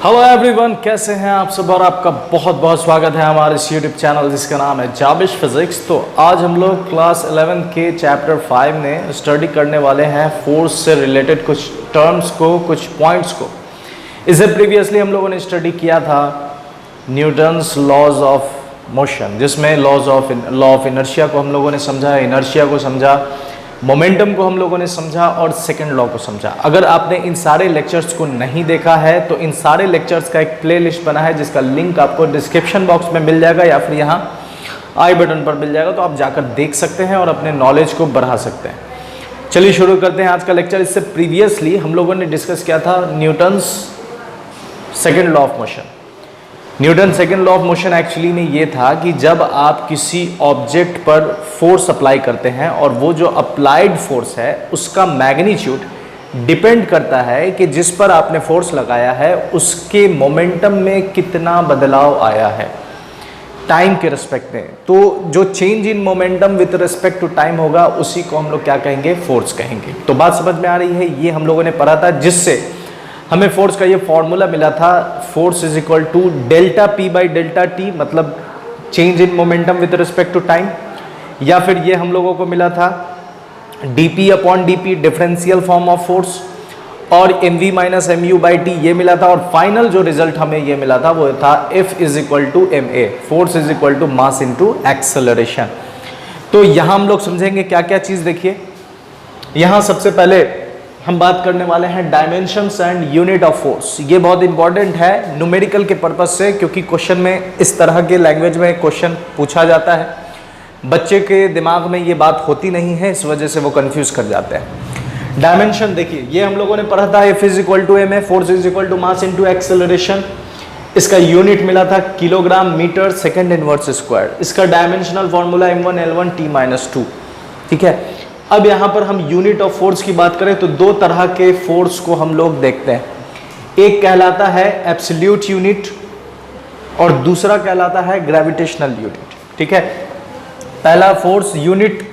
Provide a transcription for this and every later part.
Hello everyone, कैसे हैं आप सब। और आपका बहुत बहुत स्वागत है हमारे इस यूट्यूब चैनल जिसका नाम है जाबिश फिजिक्स। तो आज हम लोग क्लास 11 के चैप्टर 5 में स्टडी करने वाले हैं फोर्स से रिलेटेड कुछ टर्म्स को, कुछ पॉइंट्स को। इससे प्रीवियसली हम लोगों ने स्टडी किया था न्यूटन्स लॉज ऑफ मोशन, जिसमें लॉ ऑफ इनर्शिया को हम लोगों ने समझा, इनर्शिया को समझा, मोमेंटम को हम लोगों ने समझा और सेकंड लॉ को समझा। अगर आपने इन सारे लेक्चर्स को नहीं देखा है तो इन सारे लेक्चर्स का एक प्लेलिस्ट बना है जिसका लिंक आपको डिस्क्रिप्शन बॉक्स में मिल जाएगा या फिर यहाँ आई बटन पर मिल जाएगा, तो आप जाकर देख सकते हैं और अपने नॉलेज को बढ़ा सकते हैं। चलिए शुरू करते हैं आज का लेक्चर। इससे प्रीवियसली हम लोगों ने डिस्कस किया था Newton's second law of motion. Newton second law of motion actually में ये था कि जब आप किसी ऑब्जेक्ट पर फोर्स अप्लाई करते हैं और वो जो अप्लाइड फोर्स है उसका मैग्नीट्यूड डिपेंड करता है कि जिस पर आपने फोर्स लगाया है उसके मोमेंटम में कितना बदलाव आया है टाइम के रिस्पेक्ट में। तो जो change in momentum with respect to time होगा उसी को हम लोग क्या कहेंगे, फोर्स कहेंगे। तो बात समझ में आ रही है, ये हम लोगों ने पढ़ा था, जिससे हमें फोर्स का ये फॉर्मूला मिला था, force is equal to delta P by delta T, मतलब change in momentum with respect to time. या फिर ये हम लोगों को मिला था dp upon dp, differential form of force, और mv minus mu by T ये मिला था। और फाइनल जो रिजल्ट हमें ये मिला था वो था F is equal to ma, force is equal to mass into acceleration. तो यहाँ हम लोग समझेंगे क्या क्या चीज़। देखिए यहाँ सबसे पहले हम बात करने वाले हैं dimensions and unit of force. ये बहुत इंपॉर्टेंट है न्यूमेरिकल के पर्पज से, क्योंकि क्वेश्चन में इस तरह के लैंग्वेज में क्वेश्चन पूछा जाता है। बच्चे के दिमाग में ये बात होती नहीं है, इस वजह से वो कंफ्यूज कर जाते हैं। डायमेंशन देखिए, ये हम लोगों ने पढ़ा था F is equal to ma, force is equal to mass into acceleration. इसका यूनिट मिला था kilogram metre second inverse square. इसका डायमेंशनल फॉर्मूला m1L1 T-2। ठीक है, अब यहाँ पर हम यूनिट ऑफ फोर्स की बात करें तो दो तरह के फोर्स को हम लोग देखते हैं। एक कहलाता है एब्सोल्यूट यूनिट और दूसरा कहलाता है ग्रेविटेशनल यूनिट। ठीक है, पहला फोर्स यूनिट,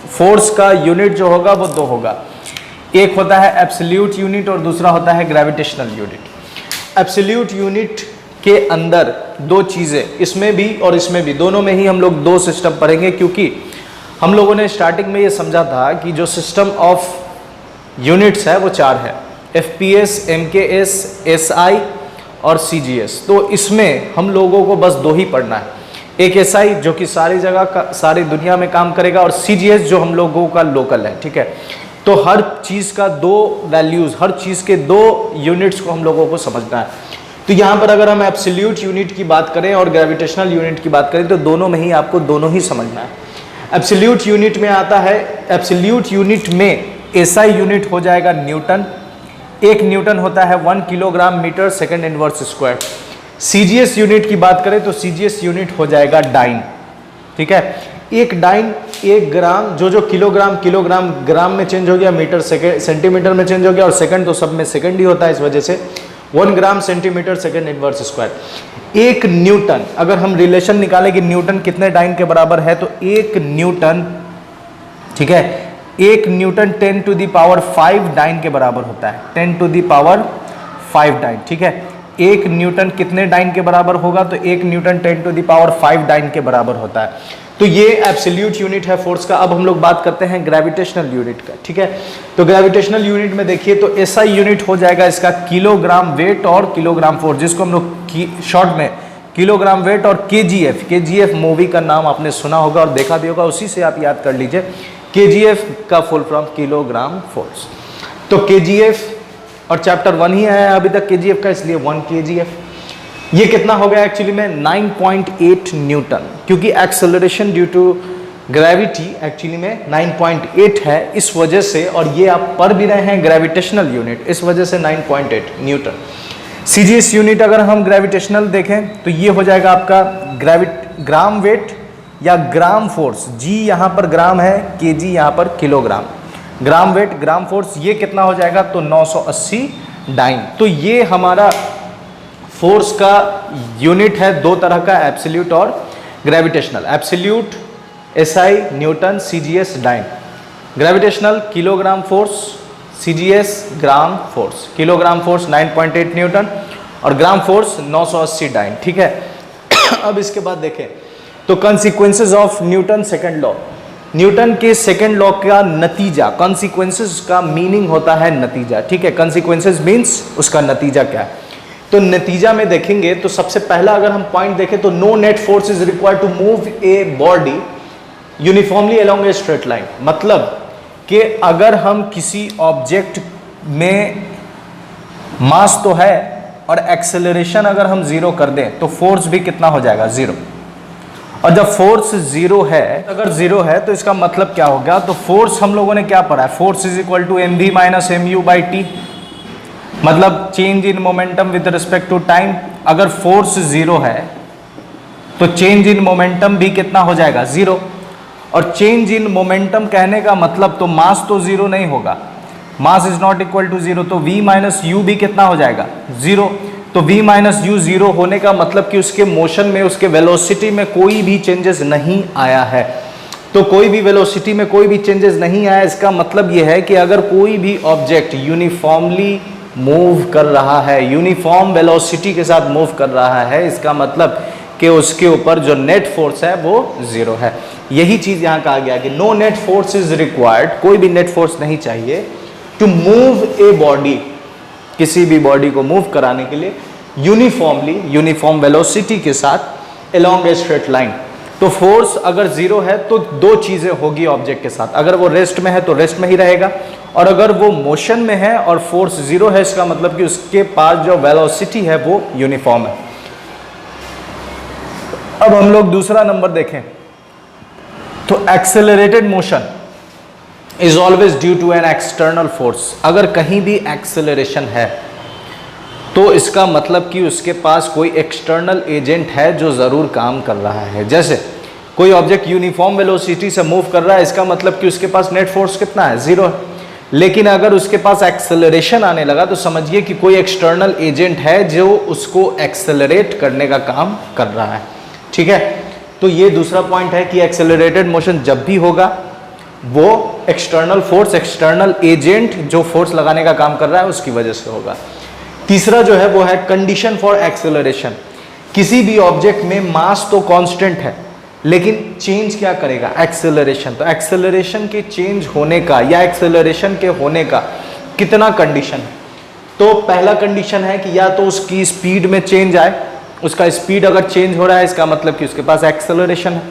फोर्स का यूनिट जो होगा वो दो होगा, एक होता है एब्सोल्यूट यूनिट और दूसरा होता है ग्रेविटेशनल यूनिट। एब्सोल्यूट यूनिट के अंदर दो चीज़ें, इसमें भी और इसमें भी, दोनों में ही हम लोग दो सिस्टम पढ़ेंगे, क्योंकि हम लोगों ने स्टार्टिंग में ये समझा था कि जो सिस्टम ऑफ यूनिट्स है वो चार है, FPS, MKS, SI और CGS। तो इसमें हम लोगों को बस दो ही पढ़ना है, एक SI जो कि सारी जगह सारी दुनिया में काम करेगा, और CGS जो हम लोगों का लोकल है। ठीक है, तो हर चीज़ का दो वैल्यूज़, हर चीज़ के दो यूनिट्स को हम लोगों को समझना है। तो यहाँ पर अगर हम एब्सोल्यूट यूनिट की बात करें और ग्रेविटेशनल यूनिट की बात करें तो दोनों में ही आपको दोनों ही समझना है। एब्सोल्यूट यूनिट में आता है, एब्सोल्यूट यूनिट में SI यूनिट हो जाएगा न्यूटन, एक न्यूटन होता है 1 kilogram metre second inverse square. CGS unit की बात करें तो CGS यूनिट हो जाएगा डाइन। ठीक है, एक डाइन एक ग्राम, जो किलोग्राम किलोग्राम ग्राम में चेंज हो गया, मीटर सेंटीमीटर में चेंज हो गया, और सेकंड तो सब में सेकंड ही होता है, इस वजह से 1 gram centimetre second inverse square. एक न्यूटन, अगर हम रिलेशन निकालें कि न्यूटन कितने डाइन के बराबर है, तो एक न्यूटन, ठीक है, एक newton 10 to the power 5 dyne के बराबर होता है, 10 टू द पावर 5 डाइन। ठीक है, एक न्यूटन कितने डाइन के बराबर होगा, तो एक newton 10 to the power 5 dyne के बराबर होता है। तो ये एब्सोल्यूट यूनिट है फोर्स का। अब हम लोग बात करते हैं ग्रेविटेशनल यूनिट का। ठीक है, तो ग्रेविटेशनल यूनिट में देखिए तो SI यूनिट हो जाएगा इसका किलोग्राम वेट और किलोग्राम फोर्स, जिसको हम लोग शॉर्ट में किलोग्राम वेट और KGF मूवी का नाम आपने सुना होगा और देखा भी होगा, उसी से आप याद कर लीजिए। KGF का फुल फॉर्म किलोग्राम फोर्स। तो KGF, और चैप्टर 1 ही है अभी तक KGF का, इसलिए 1 KGF। ये कितना हो गया एक्चुअली में 9.8 न्यूटन, क्योंकि acceleration due to gravity actually में 9.8 है, इस वजह से, और ये आप पढ़ भी रहे हैं ग्रेविटेशनल यूनिट, इस वजह से 9.8 न्यूटन। CGS यूनिट अगर हम ग्रेविटेशनल देखें तो ये हो जाएगा आपका ग्राम वेट या ग्राम फोर्स, G यहाँ पर ग्राम है, KG यहाँ पर kilogram, gram weight gram force, ये कितना हो जाएगा, तो 980 डाइन। तो ये हमारा फोर्स का यूनिट है दो तरह का, एब्सोल्यूट और gravitational. Absolute SI newton, CGS dyne. Gravitational kilogram force, CGS gram force. Kilogram force 9.8 newton और ग्राम फोर्स 980 डाइन, ठीक है। अब इसके बाद देखें तो consequences of Newton second law, Newton के सेकंड लॉ का नतीजा, कॉन्सिक्वेंसेज का मीनिंग होता है नतीजा, ठीक है। कॉन्सिक्वेंसेज मीन्स उसका नतीजा क्या है। तो नतीजा में देखेंगे तो सबसे पहला अगर हम पॉइंट देखें तो no net force is required to move a body uniformly along a straight line. मतलब कि अगर हम किसी ऑब्जेक्ट में मास तो है और एक्सेलरेशन अगर हम जीरो कर दें तो फोर्स भी कितना हो जाएगा, जीरो। और जब फोर्स जीरो है, अगर जीरो है तो इसका मतलब क्या हो गया, तो फोर्स हम लोगों ने क्या पढ़ा है, force is equal to mv minus mu by T, मतलब change in momentum with respect to time. अगर फोर्स जीरो है तो चेंज इन मोमेंटम भी कितना हो जाएगा, जीरो। और चेंज इन मोमेंटम कहने का मतलब तो मास तो जीरो नहीं होगा, mass is not equal to zero, तो v माइनस यू भी कितना हो जाएगा, जीरो। तो v माइनस यू जीरो होने का मतलब कि उसके मोशन में, उसके वेलोसिटी में कोई भी चेंजेस नहीं आया है। तो कोई भी वेलोसिटी में कोई भी चेंजेस नहीं आया, इसका मतलब यह है कि अगर कोई भी ऑब्जेक्ट यूनिफॉर्मली मूव कर रहा है, यूनिफॉर्म वेलोसिटी के साथ मूव कर रहा है, इसका मतलब कि उसके ऊपर जो नेट फोर्स है वो जीरो है। यही चीज यहां कहा गया कि no net force is required, कोई भी नेट फोर्स नहीं चाहिए टू मूव ए बॉडी, किसी भी बॉडी को मूव कराने के लिए यूनिफॉर्मली, यूनिफॉर्म वेलोसिटी के साथ अलोंग ए स्ट्रेट लाइन। तो फोर्स अगर जीरो है तो दो चीजें होगी ऑब्जेक्ट के साथ, अगर वो रेस्ट में है तो रेस्ट में ही रहेगा, और अगर वो मोशन में है और फोर्स जीरो है, इसका मतलब कि उसके पास जो वेलोसिटी है वो यूनिफॉर्म है। अब हम लोग दूसरा नंबर देखें तो accelerated motion is always due to an external force. अगर कहीं भी एक्सेलरेशन है तो इसका मतलब कि उसके पास कोई एक्सटर्नल एजेंट है जो ज़रूर काम कर रहा है। जैसे कोई ऑब्जेक्ट यूनिफॉर्म वेलोसिटी से मूव कर रहा है, इसका मतलब कि उसके पास नेट फोर्स कितना है, जीरो है। लेकिन अगर उसके पास एक्सेलरेशन आने लगा तो समझिए कि कोई एक्सटर्नल एजेंट है जो उसको एक्सेलरेट करने का काम कर रहा है, ठीक है। तो ये दूसरा पॉइंट है कि एक्सेलरेटेड मोशन जब भी होगा वो एक्सटर्नल फोर्स, एक्सटर्नल एजेंट जो फोर्स लगाने का काम कर रहा है उसकी वजह से होगा। तीसरा जो है वो है कंडीशन फॉर एक्सेलरेशन। किसी भी ऑब्जेक्ट में मास तो कांस्टेंट है लेकिन चेंज क्या करेगा, एक्सेलरेशन। तो एक्सेलरेशन के चेंज होने का या एक्सेलरेशन के होने का कितना कंडीशन है, तो पहला कंडीशन है कि या तो उसकी स्पीड में चेंज आए, उसका स्पीड अगर चेंज हो रहा है इसका मतलब कि उसके पास एक्सेलरेशन है,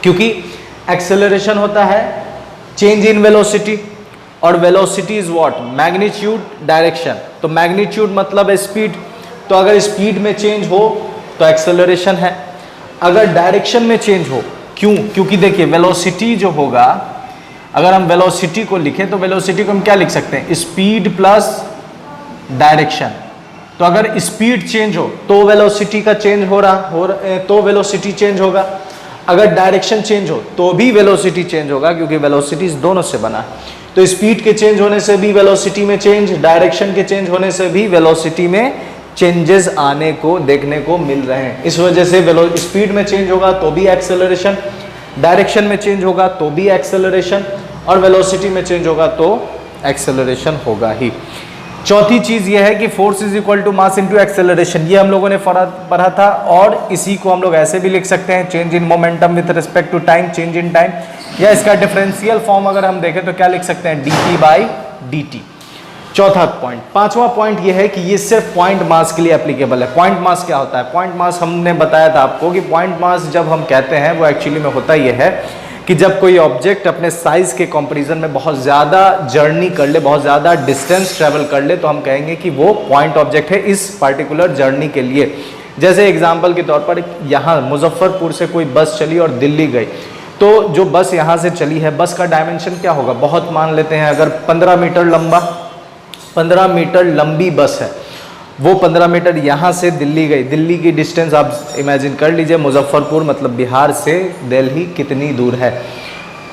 क्योंकि एक्सेलरेशन होता है चेंज इन वेलोसिटी, और velocity is what, magnitude direction. तो मैग्नीट्यूड मतलब है स्पीड, तो अगर स्पीड में चेंज हो तो एक्सेलरेशन है। अगर डायरेक्शन में चेंज हो, क्यों, क्योंकि देखिए वेलोसिटी जो होगा, अगर हम वेलोसिटी को लिखें तो वेलोसिटी को हम क्या लिख सकते हैं, स्पीड प्लस डायरेक्शन। तो अगर स्पीड चेंज हो तो वेलोसिटी का चेंज हो रहा तो वेलोसिटी चेंज होगा, अगर डायरेक्शन चेंज हो तो भी वेलोसिटी चेंज होगा, क्योंकि वेलोसिटी दोनों से बना है। तो स्पीड के चेंज होने से भी वेलोसिटी में चेंज, डायरेक्शन के चेंज होने से भी वेलोसिटी में चेंजेस आने को देखने को मिल रहे हैं। इस वजह से स्पीड में चेंज होगा तो भी एक्सेलरेशन, डायरेक्शन में चेंज होगा तो भी एक्सेलरेशन, और वेलोसिटी में चेंज होगा तो एक्सेलरेशन होगा ही। चौथी चीज यह है कि force is equal to mass into acceleration. ये हम लोगों ने पढ़ा था, और इसी को हम लोग ऐसे भी लिख सकते हैं, change in momentum with respect to time, change in time, या इसका डिफरेंशियल फॉर्म अगर हम देखें तो क्या लिख सकते हैं, dt बाई dt। चौथा पॉइंट। पांचवा पॉइंट ये है कि ये सिर्फ पॉइंट मास के लिए एप्लीकेबल है। पॉइंट मास क्या होता है, पॉइंट मास हमने बताया था आपको कि पॉइंट मास जब हम कहते हैं वो एक्चुअली में होता ये है कि जब कोई ऑब्जेक्ट अपने साइज के कंपैरिजन में बहुत ज़्यादा जर्नी कर ले, बहुत ज़्यादा डिस्टेंस ट्रेवल कर ले, तो हम कहेंगे कि वो पॉइंट ऑब्जेक्ट है इस पर्टिकुलर जर्नी के लिए। जैसे एग्जाम्पल के तौर पर यहाँ मुजफ्फरपुर से कोई बस चली और दिल्ली गई, तो जो बस यहाँ से चली है, बस का डायमेंशन क्या होगा, बहुत मान लेते हैं अगर 15 मीटर लंबा, 15 मीटर लंबी बस है, वो 15 मीटर यहाँ से दिल्ली गई। दिल्ली की डिस्टेंस आप इमेजिन कर लीजिए, मुजफ्फरपुर मतलब बिहार से दिल्ली कितनी दूर है,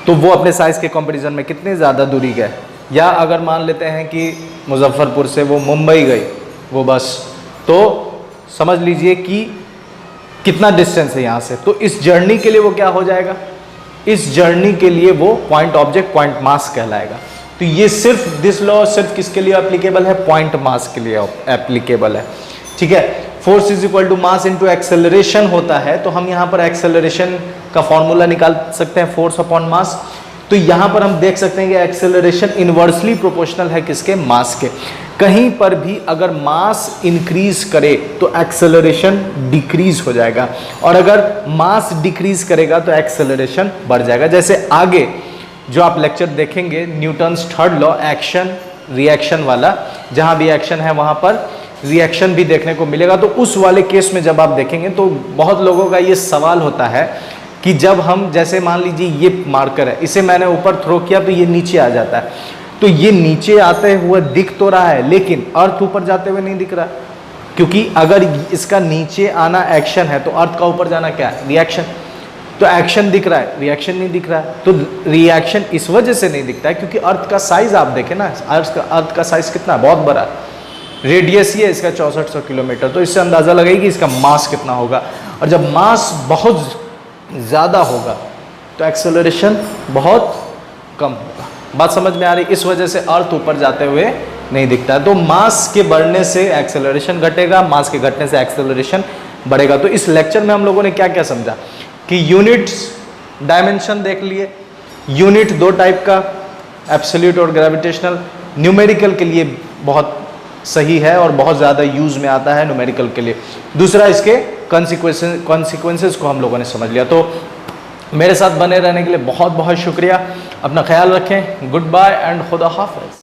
तो वो अपने साइज़ के कंपैरिजन में कितने ज़्यादा दूरी गए। या अगर मान लेते हैं कि मुजफ्फरपुर से वो मुंबई गई वो बस, तो समझ लीजिए कि कितना डिस्टेंस है यहाँ से। तो इस जर्नी के लिए वो क्या हो जाएगा, इस जर्नी के लिए वो पॉइंट ऑब्जेक्ट, पॉइंट मास कहलाएगा। तो ये सिर्फ दिस लॉ सिर्फ किसके लिए एप्लीकेबल है, पॉइंट मास के लिए एप्लीकेबल है, ठीक है। Force is equal to mass into acceleration होता है, तो हम यहाँ पर एक्सेलरेशन का फॉर्मूला निकाल सकते हैं, फोर्स अपॉन मास। तो यहाँ पर हम देख सकते हैं कि एक्सेलरेशन इनवर्सली प्रोपोर्शनल है किसके, मास के। कहीं पर भी अगर मास इंक्रीज करे तो एक्सेलरेशन डिक्रीज हो जाएगा, और अगर मास डिक्रीज करेगा तो एक्सेलरेशन बढ़ जाएगा। जैसे आगे जो आप लेक्चर देखेंगे Newton's third law, action reaction वाला, जहां भी एक्शन है वहां पर रिएक्शन भी देखने को मिलेगा। तो उस वाले केस में जब आप देखेंगे तो बहुत लोगों का ये सवाल होता है कि जब हम, जैसे मान लीजिए ये मार्कर है, इसे मैंने ऊपर थ्रो किया तो ये नीचे आ जाता है, तो ये नीचे आते हुए दिख तो रहा है लेकिन अर्थ ऊपर जाते हुए नहीं दिख रहा, क्योंकि अगर इसका नीचे आना एक्शन है तो अर्थ का ऊपर जाना क्या है, रिएक्शन। तो एक्शन दिख रहा है, रिएक्शन नहीं दिख रहा है। तो रिएक्शन इस वजह से नहीं दिखता है क्योंकि अर्थ का साइज आप देखें ना, अर्थ का साइज कितना है, बहुत बड़ा। रेडियस ही है इसका 6400 किलोमीटर, तो इससे अंदाजा लगेगा कि इसका मास कितना होगा। और जब मास बहुत ज़्यादा होगा तो एक्सेलरेशन बहुत कम होगा। बात समझ में आ रही? इस वजह से अर्थ ऊपर जाते हुए नहीं दिखता है। तो मास के बढ़ने से एक्सेलरेशन घटेगा, मास के घटने से एक्सेलरेशन बढ़ेगा। तो इस लेक्चर में हम लोगों ने क्या क्या समझा कि यूनिट्स, डायमेंशन देख लिए। यूनिट दो टाइप का, एब्सोल्यूट और ग्रेविटेशनल। न्यूमेरिकल के लिए बहुत सही है और बहुत ज़्यादा यूज में आता है न्यूमेरिकल के लिए। दूसरा, इसके कॉन्सिक्वेंसेस को हम लोगों ने समझ लिया। तो मेरे साथ बने रहने के लिए बहुत बहुत शुक्रिया। अपना ख्याल रखें। गुड बाय एंड खुदा हाफिज।